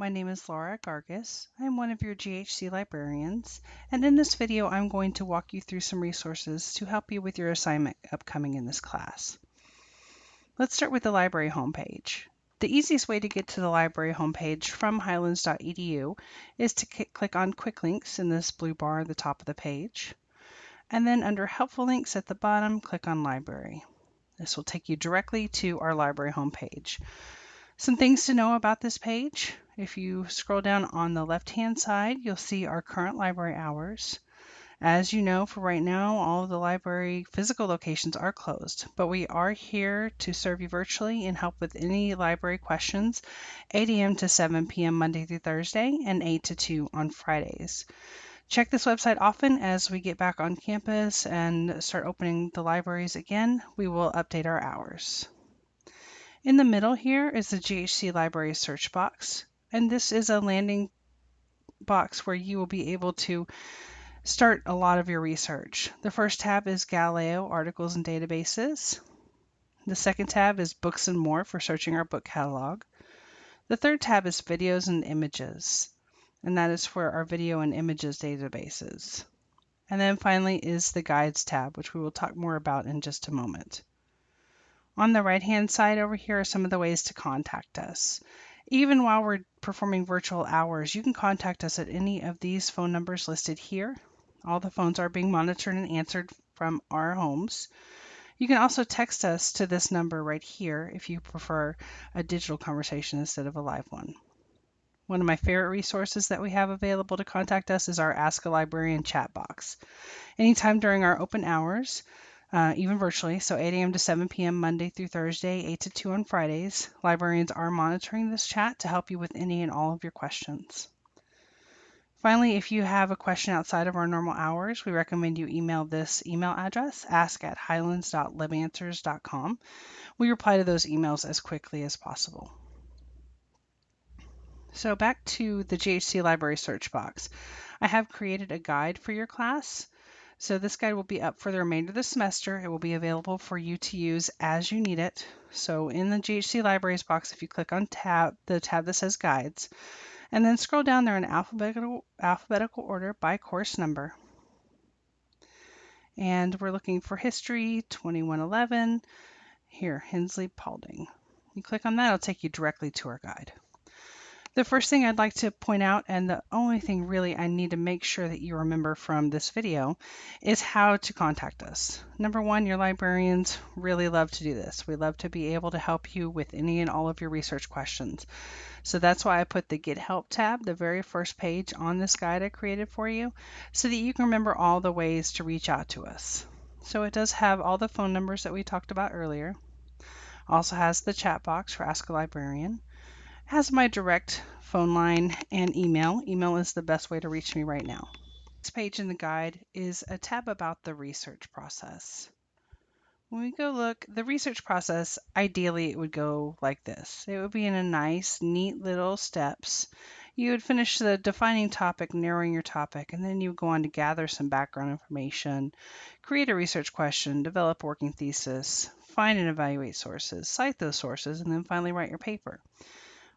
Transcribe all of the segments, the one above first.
My name is Laura Gargis. I'm one of your GHC librarians, and in this video I'm going to walk you through some resources to help you with your assignment upcoming in this class. Let's start with the library homepage. The easiest way to get to the library homepage from highlands.edu is to click on Quick Links in this blue bar at the top of the page, and then under Helpful Links at the bottom, click on Library. This will take you directly to our library homepage. Some things to know about this page. If you scroll down on the left-hand side, you'll see our current library hours. As you know, for right now, all of the library physical locations are closed, but we are here to serve you virtually and help with any library questions, 8 a.m. to 7 p.m. Monday through Thursday and 8 to 2 on Fridays. Check this website often as we get back on campus and start opening the libraries again. We will update our hours. In the middle here is the GHC Library search box, and this is a landing box where you will be able to start a lot of your research. The first tab is Galileo Articles and Databases. The second tab is Books and More for searching our book catalog. The third tab is Videos and Images, and that is for our video and images databases. And then finally is the Guides tab, which we will talk more about in just a moment. On the right-hand side over here are some of the ways to contact us. Even while we're performing virtual hours, you can contact us at any of these phone numbers listed here. All the phones are being monitored and answered from our homes. You can also text us to this number right here if you prefer a digital conversation instead of a live one. One of my favorite resources that we have available to contact us is our Ask a Librarian chat box. Anytime during our open hours, even virtually, so 8 a.m. to 7 p.m. Monday through Thursday, 8 to 2 on Fridays. Librarians are monitoring this chat to help you with any and all of your questions. Finally, if you have a question outside of our normal hours, we recommend you email this email address, ask@highlands.libanswers.com. We reply to those emails as quickly as possible. So back to the GHC Library search box. I have created a guide for your class. So this guide will be up for the remainder of the semester. It will be available for you to use as you need it. So in the GHC Libraries box, if you click on the tab that says Guides, and then scroll down there in alphabetical order by course number. And we're looking for History 2111, here, Hensley Paulding. You click on that, it'll take you directly to our guide. The first thing I'd like to point out, and the only thing really I need to make sure that you remember from this video, is how to contact us. Number one, your librarians really love to do this. We love to be able to help you with any and all of your research questions. So that's why I put the Get Help tab, the very first page on this guide I created for you, so that you can remember all the ways to reach out to us. So it does have all the phone numbers that we talked about earlier. Also has the chat box for Ask a Librarian. Has my direct phone line and email. Email is the best way to reach me right now. This page in the guide is a tab about the research process. When we go look, the research process, ideally it would go like this. It would be in a nice, neat little steps. You would finish the defining topic, narrowing your topic, and then you would go on to gather some background information, create a research question, develop a working thesis, find and evaluate sources, cite those sources, and then finally write your paper.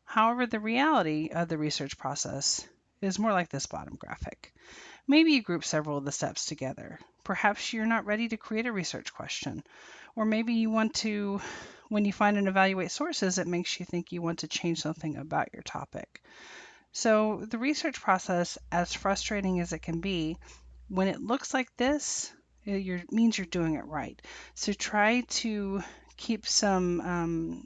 However, the reality of the research process is more like this bottom graphic. Maybe you group several of the steps together. Perhaps you're not ready to create a research question, or maybe you want to, when you find and evaluate sources, it makes you think you want to change something about your topic. So the research process, as frustrating as it can be, when it looks like this, it means you're doing it right. So try to keep some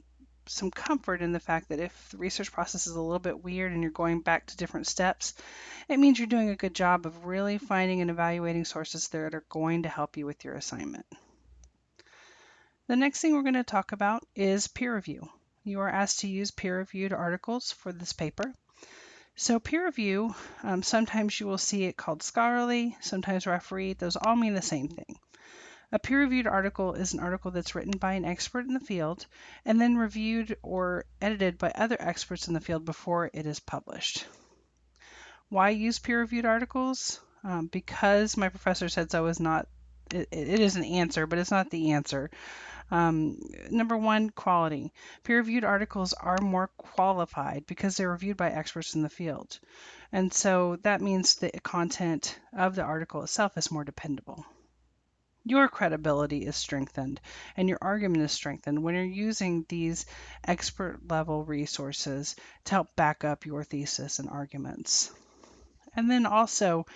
comfort in the fact that if the research process is a little bit weird and you're going back to different steps, it means you're doing a good job of really finding and evaluating sources that are going to help you with your assignment. The next thing we're going to talk about is peer review. You are asked to use peer-reviewed articles for this paper. So peer review, sometimes you will see it called scholarly, sometimes refereed. Those all mean the same thing. A peer-reviewed article is an article that's written by an expert in the field and then reviewed or edited by other experts in the field before it is published. Why use peer-reviewed articles? Because my professor said so is not it is an answer, but it's not the answer. Number one, quality. Peer-reviewed articles are more qualified because they're reviewed by experts in the field. And so that means the content of the article itself is more dependable. Your credibility is strengthened and your argument is strengthened when you're using these expert level resources to help back up your thesis and arguments. And then also,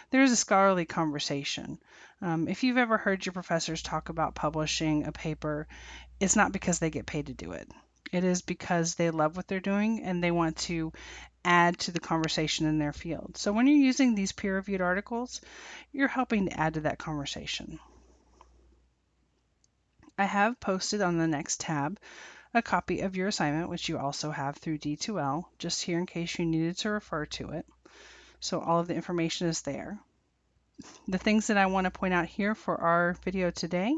there's a scholarly conversation. If you've ever heard your professors talk about publishing a paper, it's not because they get paid to do it. It is because they love what they're doing and they want to add to the conversation in their field. So when you're using these peer-reviewed articles, you're helping to add to that conversation. I have posted on the next tab a copy of your assignment, which you also have through D2L, just here in case you needed to refer to it. So all of the information is there. The things that I want to point out here for our video today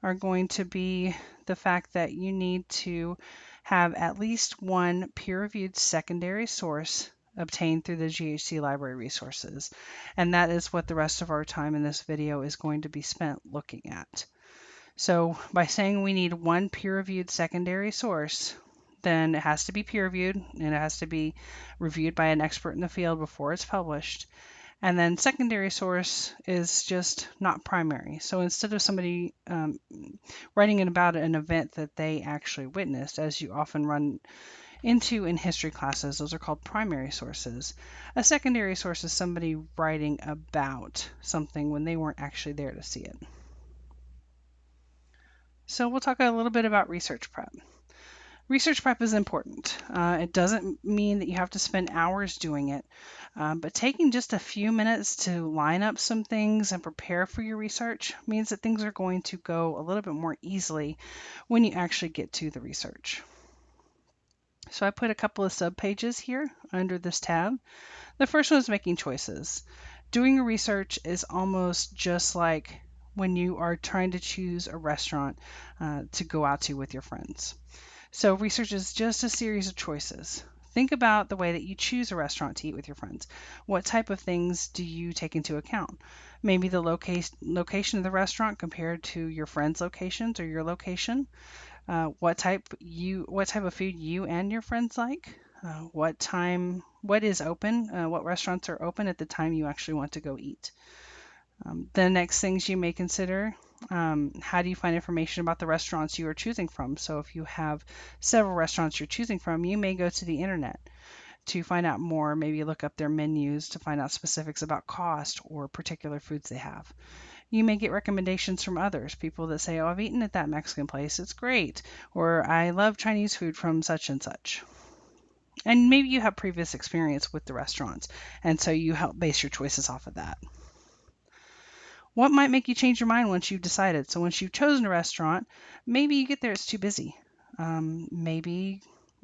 are going to be the fact that you need to have at least one peer-reviewed secondary source obtained through the GHC library resources. And that is what the rest of our time in this video is going to be spent looking at. So by saying we need one peer-reviewed secondary source, then it has to be peer-reviewed and it has to be reviewed by an expert in the field before it's published. And then secondary source is just not primary. So instead of somebody writing about an event that they actually witnessed, as you often run into in history classes, those are called primary sources. A secondary source is somebody writing about something when they weren't actually there to see it. So we'll talk a little bit about research prep. Research prep is important. It doesn't mean that you have to spend hours doing it, but taking just a few minutes to line up some things and prepare for your research means that things are going to go a little bit more easily when you actually get to the research. So I put a couple of subpages here under this tab. The first one is making choices. Doing research is almost just like when you are trying to choose a restaurant to go out to with your friends. So research is just a series of choices. Think about the way that you choose a restaurant to eat with your friends. What type of things do you take into account? Maybe the location of the restaurant compared to your friends' locations or your location. What type of food you and your friends like. What is open, what restaurants are open at the time you actually want to go eat. The next things you may consider, how do you find information about the restaurants you are choosing from? So if you have several restaurants you're choosing from, you may go to the internet to find out more, maybe look up their menus to find out specifics about cost or particular foods they have. You may get recommendations from others, people that say, oh, I've eaten at that Mexican place, it's great, or I love Chinese food from such and such. And maybe you have previous experience with the restaurants, and so you help base your choices off of that. What might make you change your mind once you've decided? So once you've chosen a restaurant, maybe you get there, it's too busy. Maybe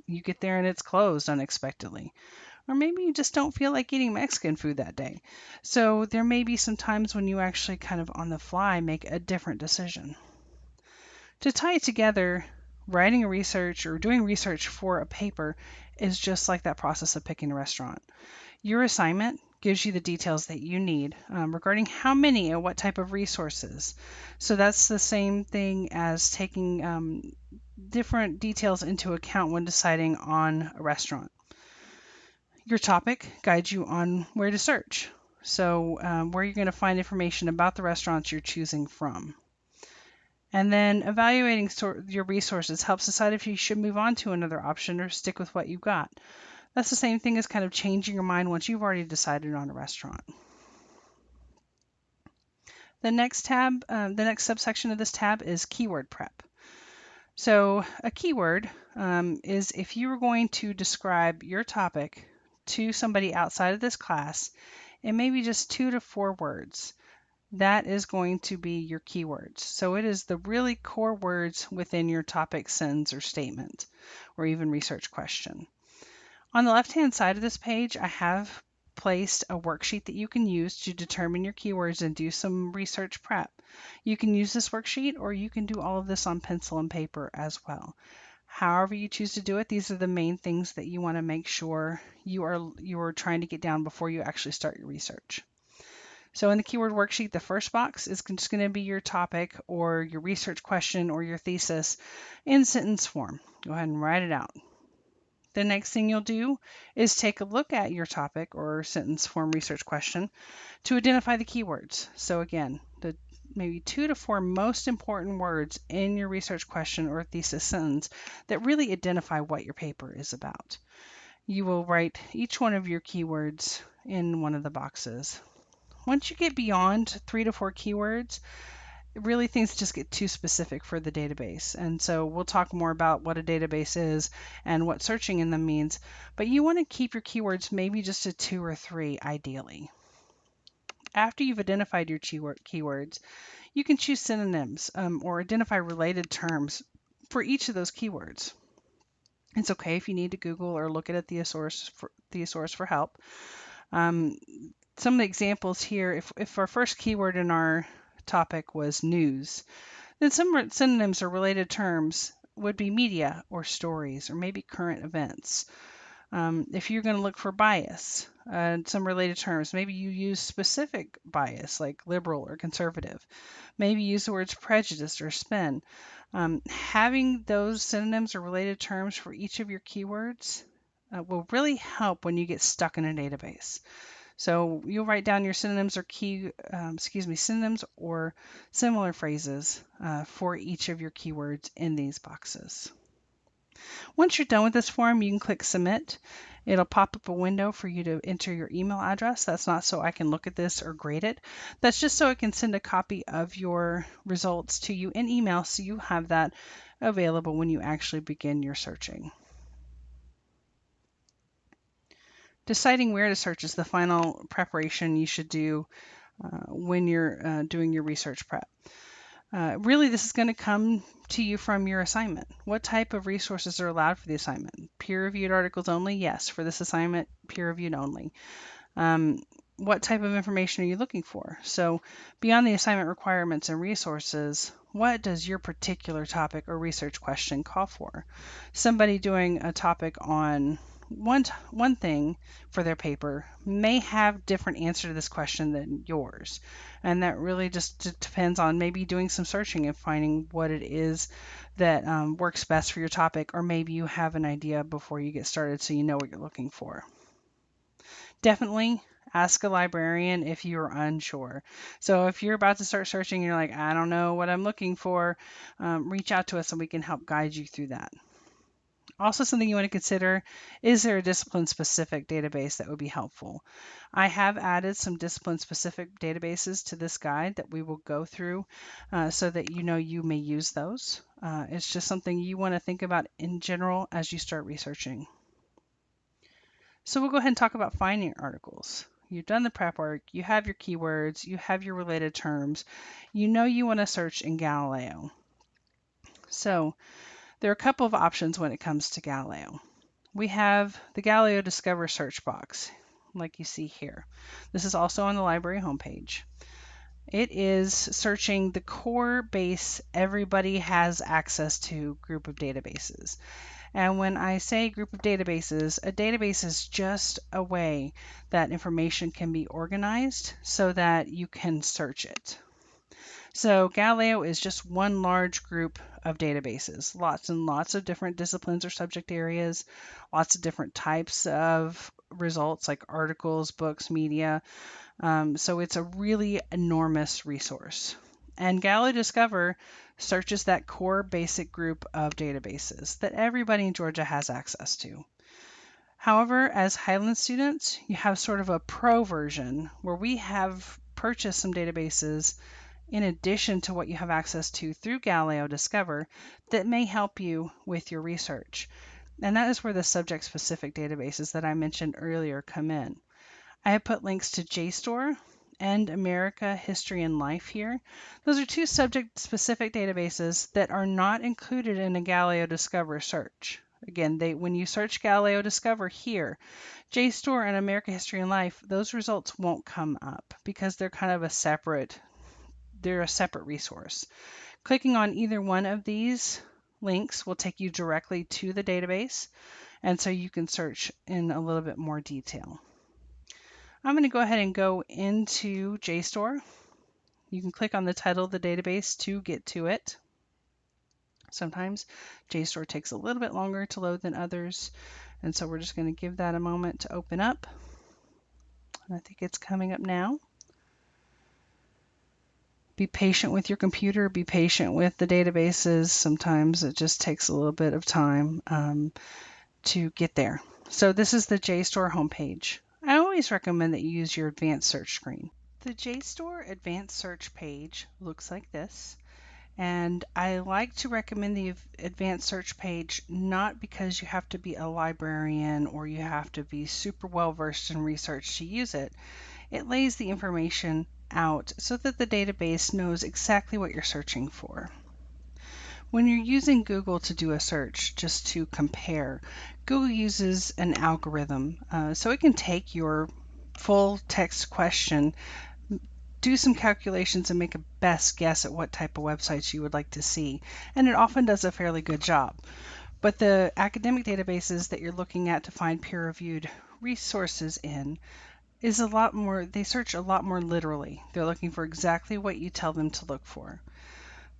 you get there and it's closed unexpectedly. Or maybe you just don't feel like eating Mexican food that day. So there may be some times when you actually kind of on the fly make a different decision. To tie it together, writing a research or doing research for a paper is just like that process of picking a restaurant. Your assignment gives you the details that you need regarding how many and what type of resources. So that's the same thing as taking different details into account when deciding on a restaurant. Your topic guides you on where to search. So where you're going to find information about the restaurants you're choosing from. And then evaluating your resources helps decide if you should move on to another option or stick with what you've got. That's the same thing as kind of changing your mind once you've already decided on a restaurant. The next subsection of this tab is keyword prep. So a keyword is if you were going to describe your topic to somebody outside of this class, it may be just 2 to 4 words. That is going to be your keywords. So it is the really core words within your topic sentence or statement, or even research question. On the left-hand side of this page, I have placed a worksheet that you can use to determine your keywords and do some research prep. You can use this worksheet or you can do all of this on pencil and paper as well. However you choose to do it, these are the main things that you want to make sure you are trying to get down before you actually start your research. So in the keyword worksheet, the first box is just going to be your topic or your research question or your thesis in sentence form. Go ahead and write it out. The next thing you'll do is take a look at your topic or sentence form research question to identify the keywords. So again, the maybe 2 to 4 most important words in your research question or thesis sentence that really identify what your paper is about. You will write each one of your keywords in one of the boxes. Once you get beyond 3 to 4 keywords, really things just get too specific for the database. And so we'll talk more about what a database is and what searching in them means, but you want to keep your keywords maybe just to 2 or 3 ideally. After you've identified your keywords, you can choose synonyms or identify related terms for each of those keywords. It's okay if you need to Google or look at a thesaurus for help. Some of the examples here, if our first keyword in our topic was news, then some synonyms or related terms would be media or stories or maybe current events. If you're going to look for bias, some related terms, maybe you use specific bias like liberal or conservative. Maybe use the words prejudice or spin. Having those synonyms or related terms for each of your keywords will really help when you get stuck in a database. So you'll write down your synonyms or synonyms or similar phrases for each of your keywords in these boxes. Once you're done with this form, you can click Submit. It'll pop up a window for you to enter your email address. That's not so I can look at this or grade it. That's just so I can send a copy of your results to you in email so you have that available when you actually begin your searching. Deciding where to search is the final preparation you should do when you're doing your research prep. Really, this is going to come to you from your assignment. What type of resources are allowed for the assignment? Peer-reviewed articles only? Yes, for this assignment, peer-reviewed only. What type of information are you looking for? So beyond the assignment requirements and resources, what does your particular topic or research question call for? Somebody doing a topic on one thing for their paper may have different answer to this question than yours. And that really just depends on maybe doing some searching and finding what it is that works best for your topic, or maybe you have an idea before you get started so you know what you're looking for. Definitely ask a librarian if you're unsure. So if you're about to start searching and you're like, I don't know what I'm looking for, reach out to us and we can help guide you through that. Also, something you want to consider, is there a discipline-specific database that would be helpful? I have added some discipline-specific databases to this guide that we will go through so that you know you may use those. It's just something you want to think about in general as you start researching. So we'll go ahead and talk about finding articles. You've done the prep work, you have your keywords, you have your related terms, you know you want to search in Galileo. So there are a couple of options when it comes to Galileo. We have the Galileo Discover search box, like you see here. This is also on the library homepage. It is searching the core base everybody has access to group of databases. And when I say group of databases, a database is just a way that information can be organized so that you can search it. So Galileo is just one large group of databases, lots and lots of different disciplines or subject areas, lots of different types of results like articles, books, media. So it's a really enormous resource. And Galileo Discover searches that core basic group of databases that everybody in Georgia has access to. However, as Highland students, you have sort of a pro version where we have purchased some databases in addition to what you have access to through Galileo Discover that may help you with your research. And that is where the subject-specific databases that I mentioned earlier come in. I have put links to JSTOR and America History and Life here. Those are two subject-specific databases that are not included in a Galileo Discover search. Again, when you search Galileo Discover here, JSTOR and America History and Life, those results won't come up because they're kind of a separate resource. Clicking on either one of these links will take you directly to the database, and so you can search in a little bit more detail. I'm going to go ahead and go into JSTOR. You can click on the title of the database to get to it. Sometimes JSTOR takes a little bit longer to load than others, and so we're just going to give that a moment to open up. And I think it's coming up now. Be patient with your computer, be patient with the databases. Sometimes it just takes a little bit of time to get there. So this is the JSTOR homepage. I always recommend that you use your advanced search screen. The JSTOR advanced search page looks like this. And I like to recommend the advanced search page not because you have to be a librarian or you have to be super well versed in research to use it. It lays the information out so that the database knows exactly what you're searching for. When you're using Google to do a search, just to compare, Google uses an algorithm. So it can take your full text question, do some calculations, and make a best guess at what type of websites you would like to see. And it often does a fairly good job. But the academic databases that you're looking at to find peer-reviewed resources in is a lot more, they search a lot more literally. They're looking for exactly what you tell them to look for.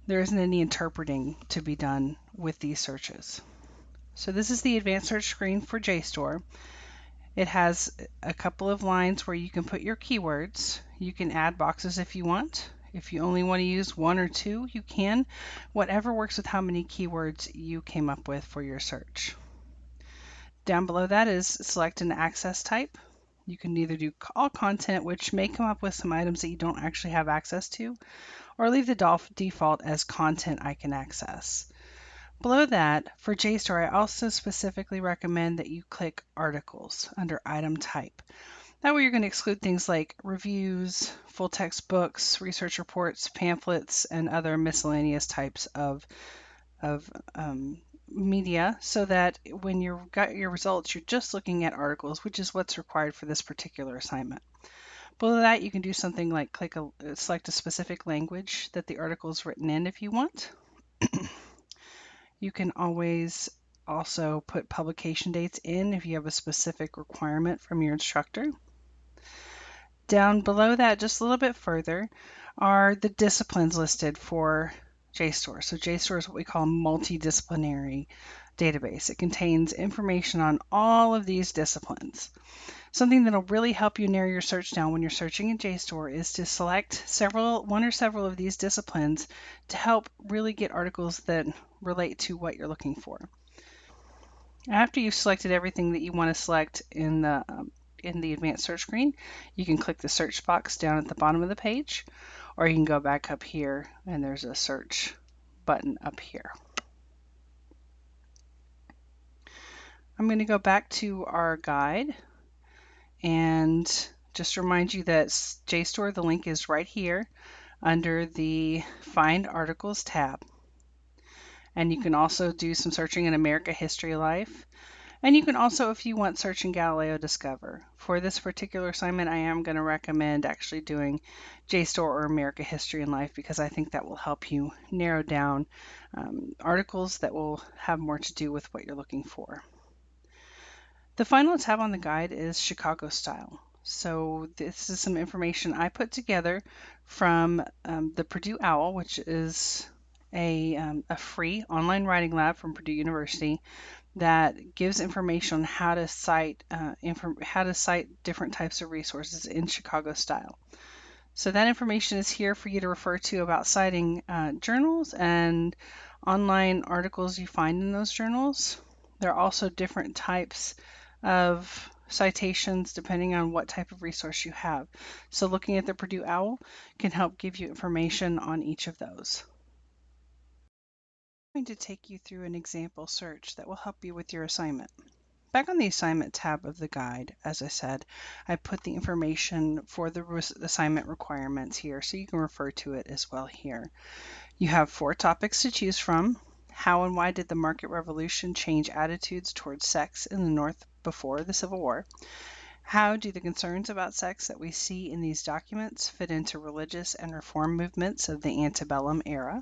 There isn't any interpreting to be done with these searches. So this is the advanced search screen for JSTOR. It has a couple of lines where you can put your keywords. You can add boxes if you want. If you only want to use one or two, you can. Whatever works with how many keywords you came up with for your search. Down below that is select an access type. You can either do all content, which may come up with some items that you don't actually have access to, or leave the default as content I can access. Below that, for JSTOR, I also specifically recommend that you click articles under item type. That way you're going to exclude things like reviews, full text books, research reports, pamphlets, and other miscellaneous types of media, so that when you've got your results, you're just looking at articles, which is what's required for this particular assignment. Below that, you can do something like select a specific language that the article is written in if you want. You can always also put publication dates in if you have a specific requirement from your instructor. Down below that, just a little bit further, are the disciplines listed for JSTOR. So JSTOR is what we call a multidisciplinary database. It contains information on all of these disciplines. Something that'll really help you narrow your search down when you're searching in JSTOR is to select one or several of these disciplines to help really get articles that relate to what you're looking for. After you've selected everything that you want to select in the advanced search screen, you can click the search box down at the bottom of the page, or you can go back up here and there's a search button up here. I'm going to go back to our guide and just remind you that JSTOR, the link is right here under the Find Articles tab. And you can also do some searching in America History Life. And you can also, if you want, search in Galileo Discover. For this particular assignment, I am going to recommend actually doing JSTOR or America History and Life, because I think that will help you narrow down articles that will have more to do with what you're looking for. The final tab on the guide is Chicago Style. So this is some information I put together from the Purdue OWL, which is a free online writing lab from Purdue University that gives information on how to cite different types of resources in Chicago style. So that information is here for you to refer to about citing journals and online articles you find in those journals. There are also different types of citations depending on what type of resource you have. So looking at the Purdue OWL can help give you information on each of those. I'm going to take you through an example search that will help you with your assignment. Back on the assignment tab of the guide, as I said, I put the information for the assignment requirements here, so you can refer to it as well here. You have 4 topics to choose from. How and why did the market revolution change attitudes towards sex in the North before the Civil War? How do the concerns about sex that we see in these documents fit into religious and reform movements of the antebellum era?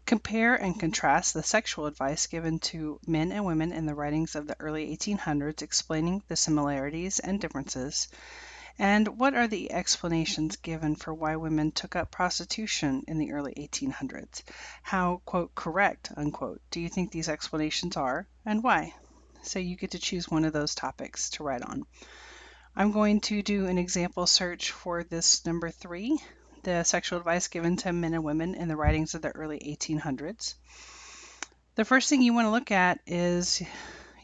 Compare and contrast the sexual advice given to men and women in the writings of the early 1800s, explaining the similarities and differences. And what are the explanations given for why women took up prostitution in the early 1800s? How, quote, correct, unquote, do you think these explanations are, and why? So you get to choose one of those topics to write on. I'm going to do an example search for this number 3, the sexual advice given to men and women in the writings of the early 1800s. The first thing you want to look at is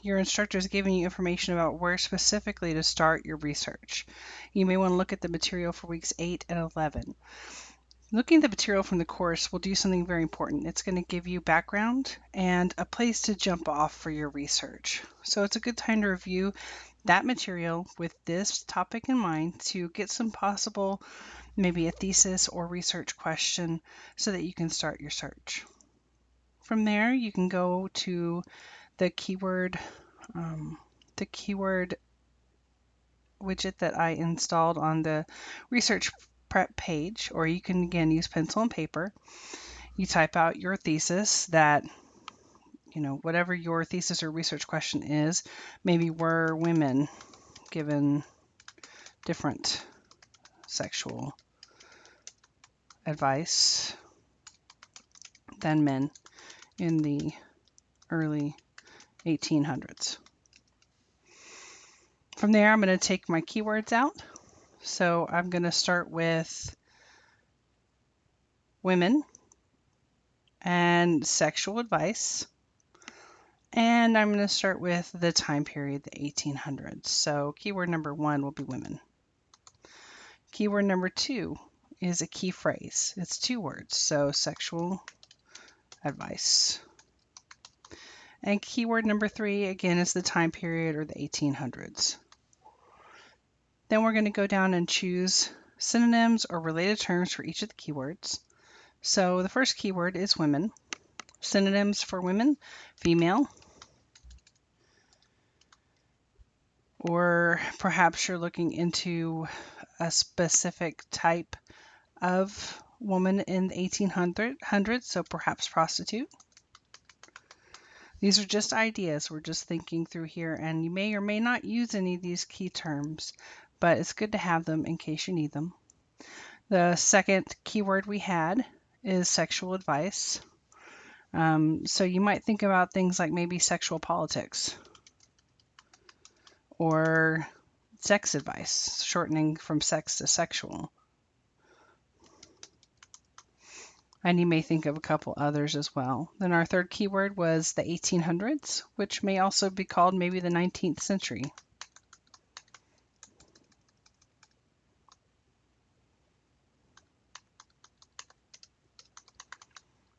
your instructor is giving you information about where specifically to start your research. You may want to look at the material for weeks 8 and 11. Looking at the material from the course will do something very important. It's going to give you background and a place to jump off for your research. So it's a good time to review that material with this topic in mind to get some possible, maybe a thesis or research question so that you can start your search. From there, you can go to the keyword widget that I installed on the research prep page, or you can again use pencil and paper. You type out your thesis that, whatever your thesis or research question is, maybe were women given different sexual advice than men in the early 1800s. From there, I'm going to take my keywords out. So I'm going to start with women and sexual advice. And I'm going to start with the time period, the 1800s. So keyword number 1 will be women. Keyword number 2 is a key phrase. It's 2 words, so sexual advice. And keyword number 3, again, is the time period or the 1800s. Then we're going to go down and choose synonyms or related terms for each of the keywords. So the first keyword is women. Synonyms for women: female, or perhaps you're looking into a specific type of woman in the 1800s, so perhaps prostitute. These are just ideas. We're just thinking through here, and you may or may not use any of these key terms, but it's good to have them in case you need them. The second keyword we had is sexual advice. So you might think about things like maybe sexual politics or sex advice, shortening from sex to sexual. And you may think of a couple others as well. Then our third keyword was the 1800s, which may also be called maybe the 19th century.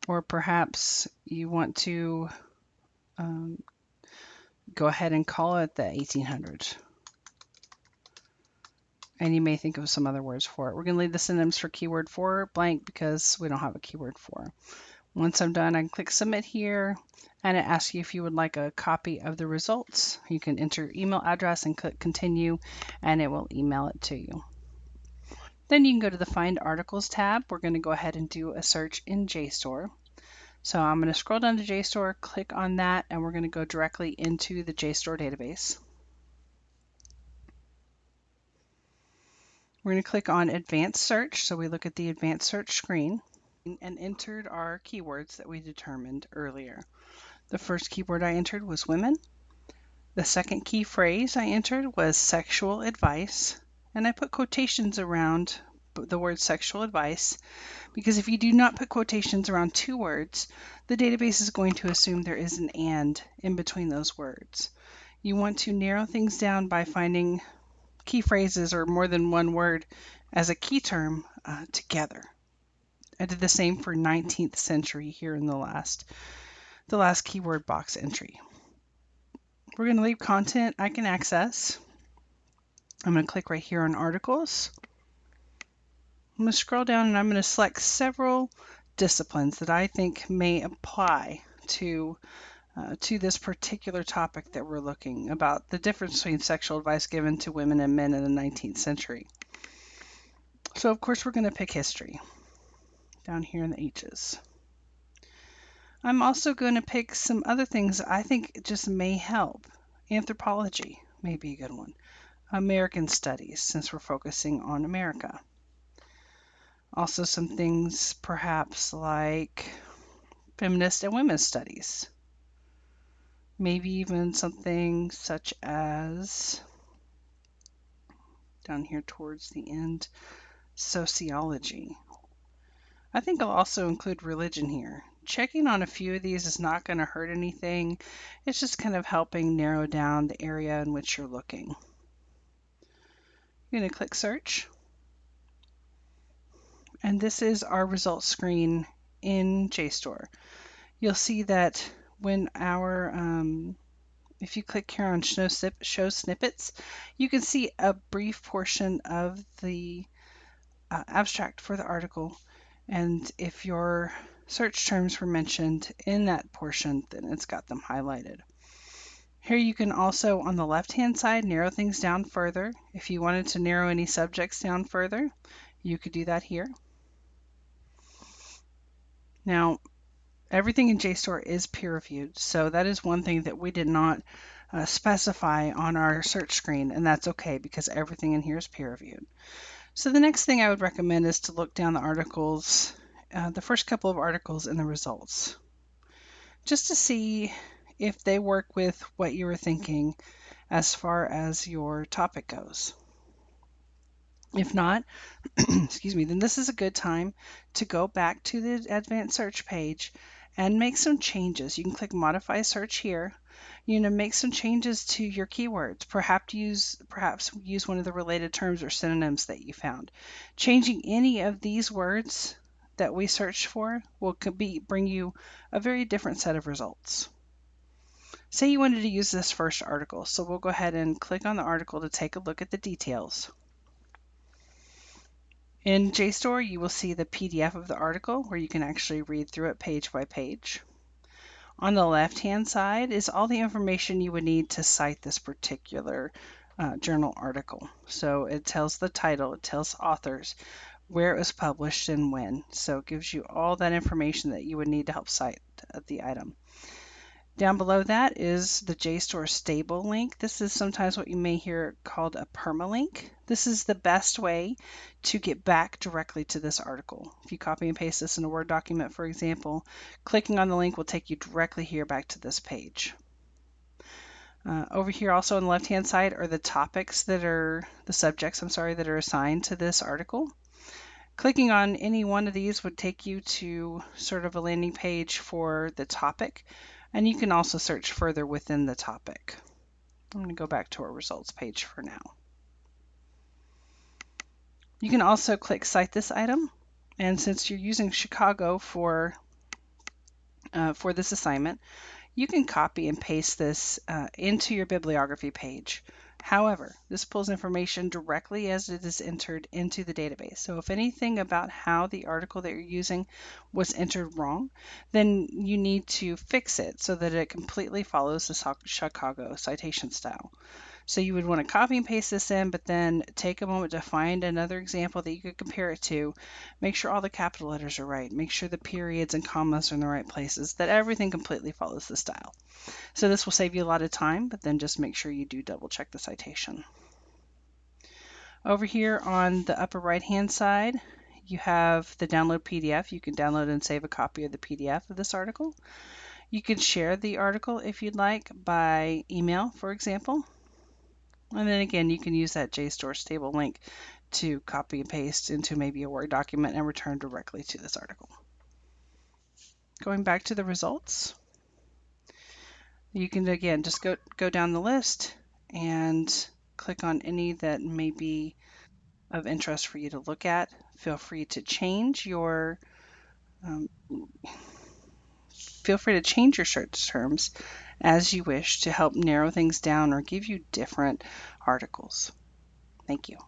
Or perhaps you want to go ahead and call it the 1800s. And you may think of some other words for it. We're going to leave the synonyms for keyword 4 blank because we don't have a keyword 4. Once I'm done, I can click submit here, and it asks you if you would like a copy of the results. You can enter your email address and click continue, and it will email it to you. Then you can go to the Find Articles tab. We're going to go ahead and do a search in JSTOR. So I'm going to scroll down to JSTOR, click on that, and we're going to go directly into the JSTOR database. We're going to click on Advanced Search, so we look at the Advanced Search screen and entered our keywords that we determined earlier. The first keyword I entered was women. The second key phrase I entered was sexual advice, and I put quotations around the word sexual advice because if you do not put quotations around 2 words, the database is going to assume there is an and in between those words. You want to narrow things down by finding key phrases or more than one word as a key term together. I did the same for 19th century here in the last keyword box entry. We're going to leave content I can access. I'm going to click right here on articles. I'm going to scroll down and I'm going to select several disciplines that I think may apply to this particular topic that we're looking about, the difference between sexual advice given to women and men in the 19th century. So of course we're going to pick history down here in the H's. I'm also going to pick some other things I think just may help. Anthropology may be a good one. American studies, since we're focusing on America. Also some things perhaps like feminist and women's studies. Maybe even something such as, down here towards the end, sociology. I think I'll also include religion here. Checking on a few of these is not going to hurt anything. It's just kind of helping narrow down the area in which you're looking. You're going to click search. And this is our results screen in JSTOR. You'll see that when if you click here on show snippets, you can see a brief portion of the abstract for the article. And if your search terms were mentioned in that portion, then it's got them highlighted. Here you can also, on the left-hand side, narrow things down further. If you wanted to narrow any subjects down further, you could do that here. Now, everything in JSTOR is peer-reviewed, so that is one thing that we did not specify on our search screen, and that's okay because everything in here is peer-reviewed. So the next thing I would recommend is to look down the articles, the first couple of articles in the results, just to see if they work with what you were thinking as far as your topic goes. If not, excuse me, then this is a good time to go back to the advanced search page and make some changes. You can click modify search here. You know, make some changes to your keywords. Perhaps use one of the related terms or synonyms that you found. Changing any of these words that we searched for will bring you a very different set of results. Say you wanted to use this first article, so we'll go ahead and click on the article to take a look at the details. In JSTOR, you will see the PDF of the article where you can actually read through it page by page. On the left-hand side is all the information you would need to cite this particular journal article. So it tells the title, it tells authors, where it was published and when. So it gives you all that information that you would need to help cite the item. Down below that is the JSTOR stable link. This is sometimes what you may hear called a permalink. This is the best way to get back directly to this article. If you copy and paste this in a Word document, for example, clicking on the link will take you directly here back to this page. Over here also on the left-hand side are the topics that are, the subjects, I'm sorry, that are assigned to this article. Clicking on any one of these would take you to sort of a landing page for the topic. And you can also search further within the topic. I'm going to go back to our results page for now. You can also click Cite this item. And since you're using Chicago for this assignment, you can copy and paste this into your bibliography page. However, this pulls information directly as it is entered into the database. So if anything about how the article that you're using was entered wrong, then you need to fix it so that it completely follows the Chicago citation style. So you would want to copy and paste this in, but then take a moment to find another example that you could compare it to. Make sure all the capital letters are right. Make sure the periods and commas are in the right places, that everything completely follows the style. So this will save you a lot of time, but then just make sure you do double check the citation. Over here on the upper right hand side, you have the download PDF. You can download and save a copy of the PDF of this article. You can share the article if you'd like by email, for example. And then again, you can use that JSTOR stable link to copy and paste into maybe a Word document and return directly to this article. Going back to the results, you can again just go down the list and click on any that may be of interest for you to look at. Feel free to change your search terms as you wish to help narrow things down or give you different articles. Thank you.